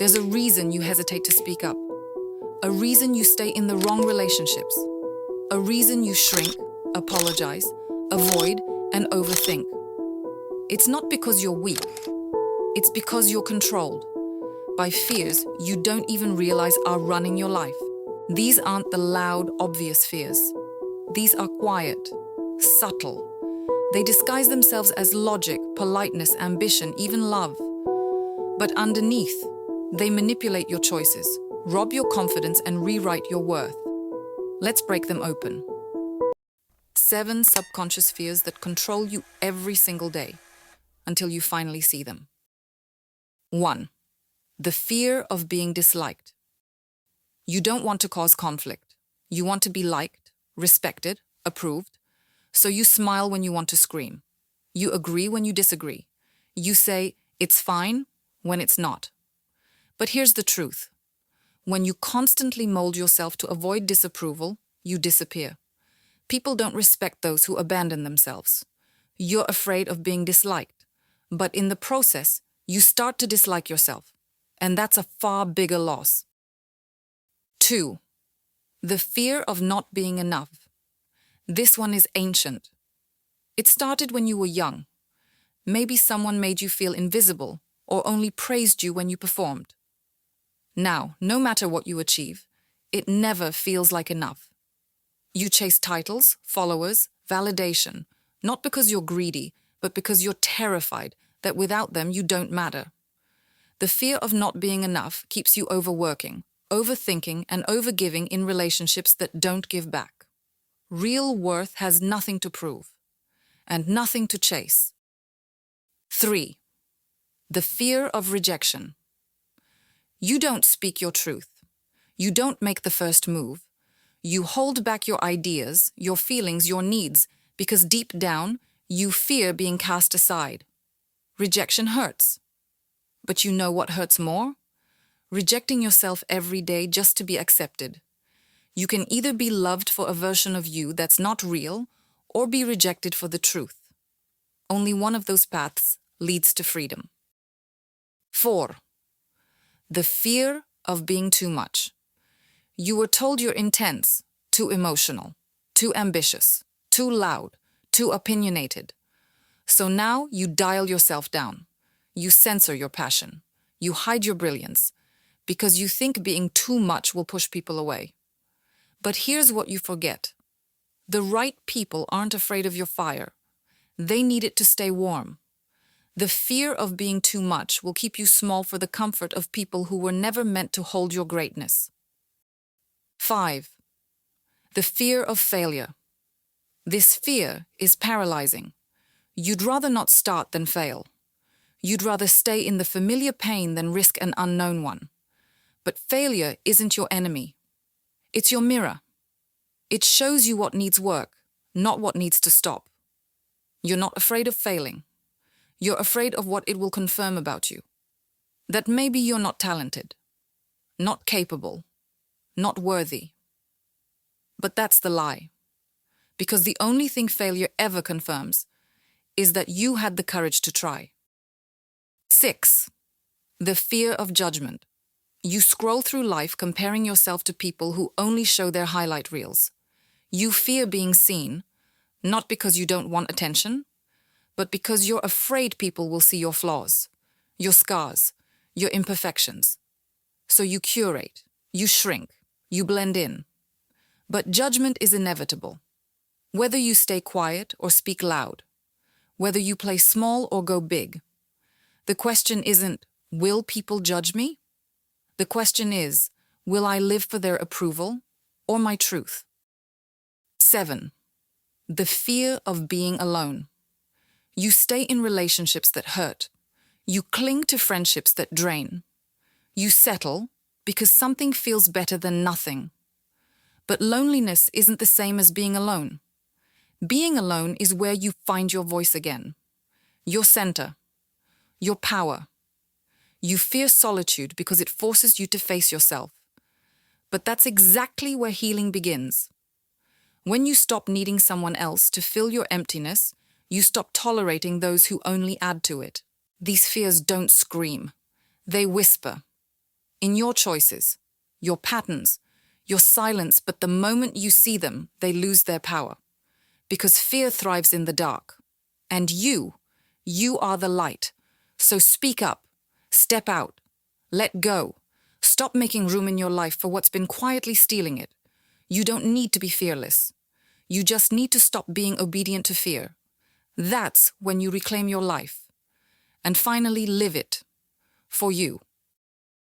There's a reason you hesitate to speak up. A reason you stay in the wrong relationships. A reason you shrink, apologize, avoid, and overthink. It's not because you're weak. It's because you're controlled by fears you don't even realize are running your life. These aren't the loud, obvious fears. These are quiet, subtle. They disguise themselves as logic, politeness, ambition, even love. But underneath, they manipulate your choices, rob your confidence, and rewrite your worth. Let's break them open. 7 subconscious fears that control you every single day until you finally see them. 1. The fear of being disliked. You don't want to cause conflict. You want to be liked, respected, approved. So you smile when you want to scream. You agree when you disagree. You say, it's fine, when it's not. But here's the truth. When you constantly mold yourself to avoid disapproval, you disappear. People don't respect those who abandon themselves. You're afraid of being disliked. But in the process, you start to dislike yourself. And that's a far bigger loss. 2. The fear of not being enough. This one is ancient. It started when you were young. Maybe someone made you feel invisible or only praised you when you performed. Now, no matter what you achieve, it never feels like enough. You chase titles, followers, validation, not because you're greedy, but because you're terrified that without them you don't matter. The fear of not being enough keeps you overworking, overthinking, and overgiving in relationships that don't give back. Real worth has nothing to prove and nothing to chase. 3. The fear of rejection. You don't speak your truth. You don't make the first move. You hold back your ideas, your feelings, your needs, because deep down, you fear being cast aside. Rejection hurts. But you know what hurts more? Rejecting yourself every day just to be accepted. You can either be loved for a version of you that's not real, or be rejected for the truth. Only one of those paths leads to freedom. 4. The fear of being too much. You were told you're intense, too emotional, too ambitious, too loud, too opinionated. So now you dial yourself down. You censor your passion. You hide your brilliance, because you think being too much will push people away. But here's what you forget. The right people aren't afraid of your fire. They need it to stay warm. The fear of being too much will keep you small for the comfort of people who were never meant to hold your greatness. 5. The fear of failure. This fear is paralyzing. You'd rather not start than fail. You'd rather stay in the familiar pain than risk an unknown one. But failure isn't your enemy. It's your mirror. It shows you what needs work, not what needs to stop. You're not afraid of failing. You're afraid of what it will confirm about you. That maybe you're not talented, not capable, not worthy. But that's the lie. Because the only thing failure ever confirms is that you had the courage to try. 6. The fear of judgment. You scroll through life comparing yourself to people who only show their highlight reels. You fear being seen, not because you don't want attention, but because you're afraid people will see your flaws, your scars, your imperfections. So you curate, you shrink, you blend in. But judgment is inevitable. Whether you stay quiet or speak loud, whether you play small or go big, the question isn't, will people judge me? The question is, will I live for their approval or my truth? 7. The fear of being alone. You stay in relationships that hurt. You cling to friendships that drain. You settle because something feels better than nothing. But loneliness isn't the same as being alone. Being alone is where you find your voice again, your center, your power. You fear solitude because it forces you to face yourself. But that's exactly where healing begins. When you stop needing someone else to fill your emptiness, you stop tolerating those who only add to it. These fears don't scream. They whisper. in your choices, your patterns, your silence, but the moment you see them, they lose their power. Because fear thrives in the dark. And you are the light. So speak up, step out, let go. Stop making room in your life for what's been quietly stealing it. You don't need to be fearless. You just need to stop being obedient to fear. That's when you reclaim your life. And finally live it. For you.